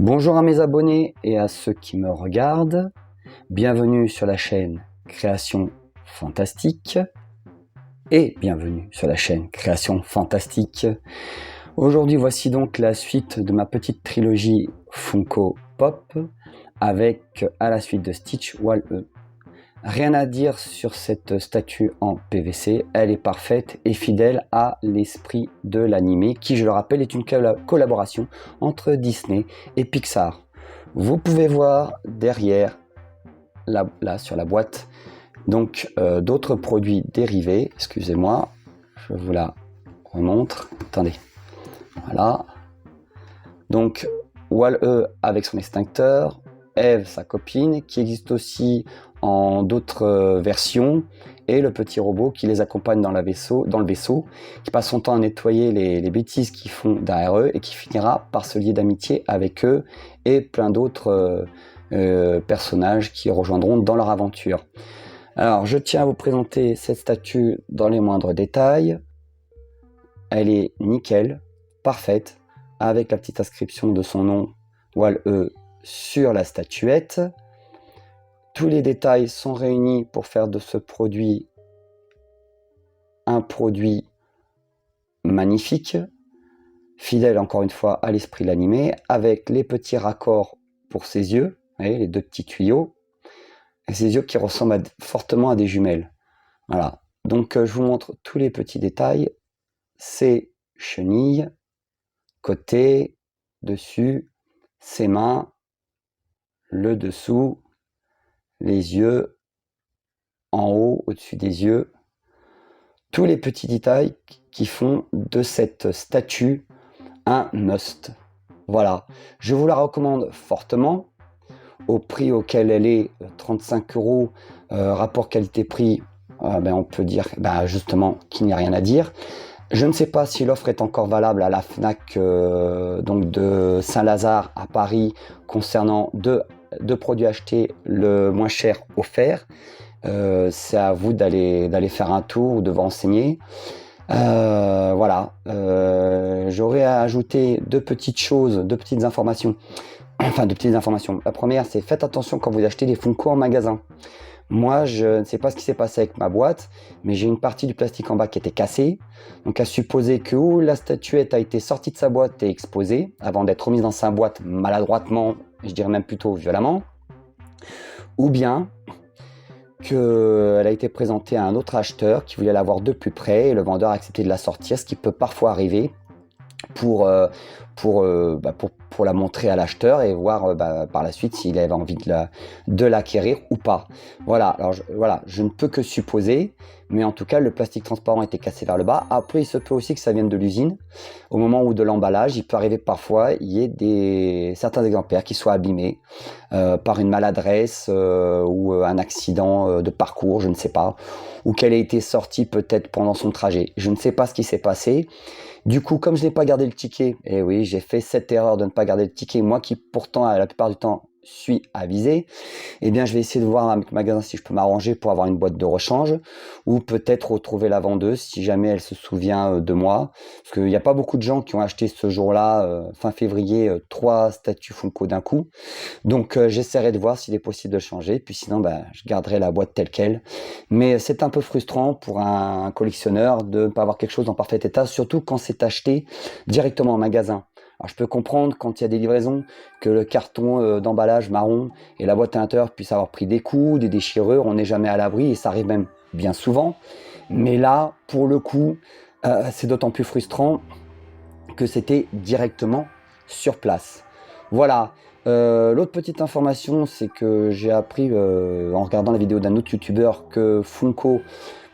Bonjour à mes abonnés et à ceux qui me regardent. Bienvenue sur la chaîne Création Fantastique et bienvenue sur la chaîne Création Fantastique. Aujourd'hui, voici donc la suite de ma petite trilogie Funko Pop avec à la suite de Stitch Wall-E. Rien à dire sur cette statue en PVC, elle est parfaite et fidèle à l'esprit de l'animé qui, je le rappelle, est une collaboration entre Disney et Pixar. Vous pouvez voir derrière, là sur la boîte, donc d'autres produits dérivés. Excusez-moi, je vous la remontre. Attendez, voilà. Donc Wall-E avec son extincteur, Eve, sa copine, qui existe aussi en d'autres versions, et le petit robot qui les accompagne dans le vaisseau, qui passe son temps à nettoyer les bêtises qu'ils font derrière eux et qui finira par se lier d'amitié avec eux et plein d'autres personnages qui rejoindront dans leur aventure. Alors, je tiens à vous présenter cette statue dans les moindres détails. Elle est nickel, parfaite, avec la petite inscription de son nom, Wall-E, sur la statuette. Tous les détails sont réunis pour faire de ce produit un produit magnifique, fidèle encore une fois à l'esprit de l'animé, avec les petits raccords pour ses yeux, voyez, les deux petits tuyaux, et ses yeux qui ressemblent fortement à des jumelles. Voilà, donc je vous montre tous les petits détails, ses chenilles, côté, dessus, ses mains, le dessous, les yeux, en haut, au-dessus des yeux, tous les petits détails qui font de cette statue un must. Voilà, je vous la recommande fortement, au prix auquel elle est, 35 €, rapport qualité-prix, on peut dire justement qu'il n'y a rien à dire. Je ne sais pas si l'offre est encore valable à la FNAC donc de Saint-Lazare à Paris concernant deux produits achetés, le moins cher offert. C'est à vous d'aller faire un tour ou de vous renseigner. Voilà, j'aurais ajouté deux petites informations. Enfin, deux petites informations. La première, c'est faites attention quand vous achetez des Funko en magasin. Moi, je ne sais pas ce qui s'est passé avec ma boîte, mais j'ai une partie du plastique en bas qui était cassée. Donc, à supposer que la statuette a été sortie de sa boîte et exposée, avant d'être remise dans sa boîte maladroitement, je dirais même plutôt violemment, ou bien qu'elle a été présentée à un autre acheteur qui voulait l'avoir de plus près et le vendeur a accepté de la sortir, ce qui peut parfois arriver pour la montrer à l'acheteur et voir par la suite s'il avait envie de l'acquérir ou pas. Voilà, alors je ne peux que supposer, mais en tout cas le plastique transparent était cassé vers le bas. Après, il se peut aussi que ça vienne de l'usine. Au moment où de l'emballage, il peut arriver parfois il y ait certains exemplaires qui soient abîmés par une maladresse ou un accident de parcours, je ne sais pas, ou qu'elle ait été sortie peut-être pendant son trajet. Je ne sais pas ce qui s'est passé. Du coup, comme je n'ai pas gardé le ticket, et oui, j'ai fait cette erreur de ne pas garder le ticket, moi qui pourtant, la plupart du temps, suis avisé, eh bien, je vais essayer de voir avec le magasin si je peux m'arranger pour avoir une boîte de rechange, ou peut-être retrouver la vendeuse si jamais elle se souvient de moi, parce qu'il n'y a pas beaucoup de gens qui ont acheté ce jour-là, fin février, 3 statues Funko d'un coup, donc j'essaierai de voir s'il est possible de le changer, puis sinon, je garderai la boîte telle quelle, mais c'est un peu frustrant pour un collectionneur de ne pas avoir quelque chose en parfait état, surtout quand c'est acheté directement en magasin. Alors je peux comprendre quand il y a des livraisons que le carton d'emballage marron et la boîte à l'intérieur puissent avoir pris des coups, des déchirures, on n'est jamais à l'abri et ça arrive même bien souvent. Mais là, pour le coup, c'est d'autant plus frustrant que c'était directement sur place. Voilà. L'autre petite information, c'est que j'ai appris en regardant la vidéo d'un autre youtubeur que Funko,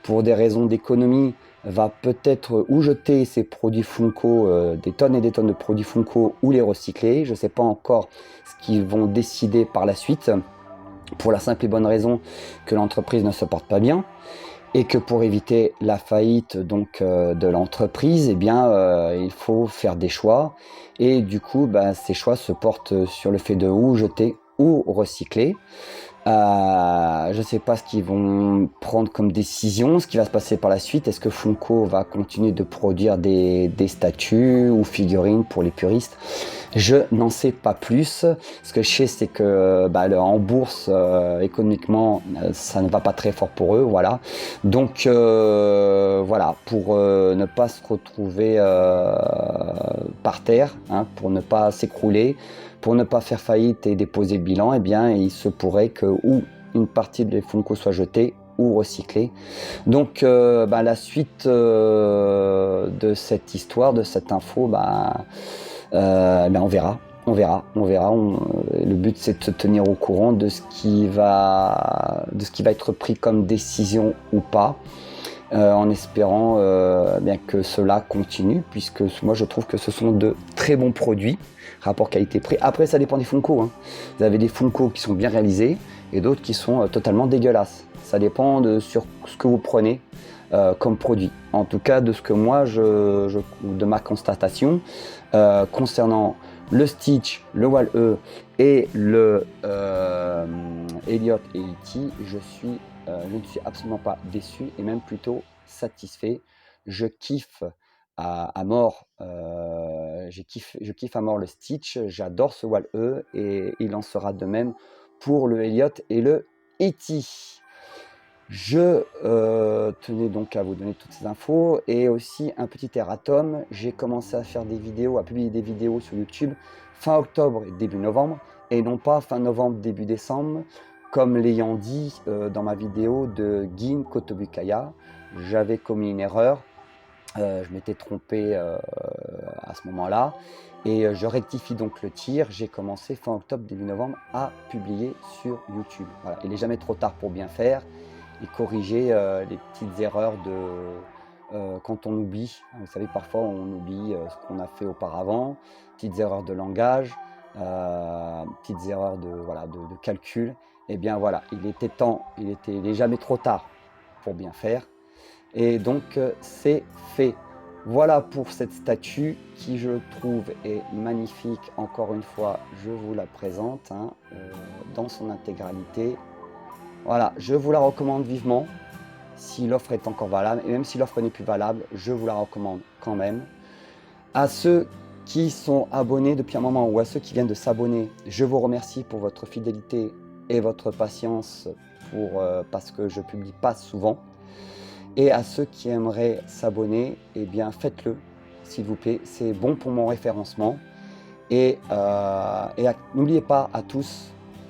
pour des raisons d'économie, va peut-être ou jeter ses produits Funko, des tonnes et des tonnes de produits Funko, ou les recycler. Je ne sais pas encore ce qu'ils vont décider par la suite, pour la simple et bonne raison que l'entreprise ne se porte pas bien et que pour éviter la faillite donc de l'entreprise, eh bien il faut faire des choix et du coup ces choix se portent sur le fait de ou jeter ou recycler. Je ne sais pas ce qu'ils vont prendre comme décision, ce qui va se passer par la suite. Est-ce que Funko va continuer de produire des statues ou figurines pour les puristes? Je n'en sais pas plus. Ce que je sais, c'est que en bourse, économiquement, ça ne va pas très fort pour eux. Voilà. Donc, voilà, pour ne pas se retrouver par terre, hein, pour ne pas s'écrouler, pour ne pas faire faillite et déposer le bilan, eh bien, il se pourrait que ou une partie des Funko soit jetée ou recyclée. Donc, la suite de cette histoire, de cette info, on verra. On verra, on verra. Le but, c'est de se tenir au courant de ce qui va être pris comme décision ou pas, en espérant bien que cela continue, puisque moi, je trouve que ce sont de très bons produits, rapport qualité-prix. Après, ça dépend des Funko, hein. Vous avez des Funko qui sont bien réalisés et d'autres qui sont totalement dégueulasses. Ça dépend de sur ce que vous prenez comme produit. En tout cas, de ce que moi, de ma constatation, concernant le Stitch, le Wall-E et le Elliot et E.T., je ne suis absolument pas déçu et même plutôt satisfait. Je kiffe à mort, je kiffe à mort le Stitch, j'adore ce Wall-E et il en sera de même pour le Elliot et le E.T. Je tenais donc à vous donner toutes ces infos et aussi un petit erratum. J'ai commencé à faire des vidéos, à publier des vidéos sur YouTube fin octobre et début novembre et non pas fin novembre, début décembre, comme l'ayant dit dans ma vidéo de Gin Kotobukaya. J'avais commis une erreur, je m'étais trompé à ce moment-là et je rectifie donc le tir. J'ai commencé fin octobre, début novembre à publier sur YouTube. Voilà. Il n'est jamais trop tard pour bien faire et corriger les petites erreurs quand on oublie. Vous savez, parfois on oublie ce qu'on a fait auparavant, petites erreurs de langage, petites erreurs de calcul. Et bien voilà, il était temps, il n'est jamais trop tard pour bien faire. Et donc c'est fait. Voilà pour cette statue qui, je trouve, est magnifique. Encore une fois, je vous la présente dans son intégralité. Voilà, je vous la recommande vivement si l'offre est encore valable. Et même si l'offre n'est plus valable, je vous la recommande quand même. À ceux qui sont abonnés depuis un moment ou à ceux qui viennent de s'abonner, je vous remercie pour votre fidélité et votre patience parce que je ne publie pas souvent. Et à ceux qui aimeraient s'abonner, eh bien faites-le, s'il vous plaît. C'est bon pour mon référencement. Et n'oubliez pas à tous,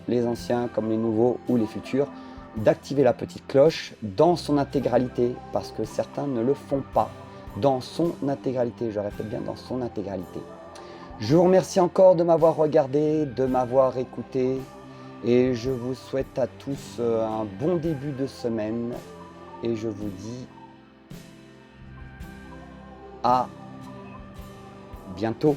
les anciens comme les nouveaux ou les futurs, d'activer la petite cloche dans son intégralité, parce que certains ne le font pas dans son intégralité. Je répète bien, dans son intégralité. Je vous remercie encore de m'avoir regardé, de m'avoir écouté, et je vous souhaite à tous un bon début de semaine. Et je vous dis à bientôt.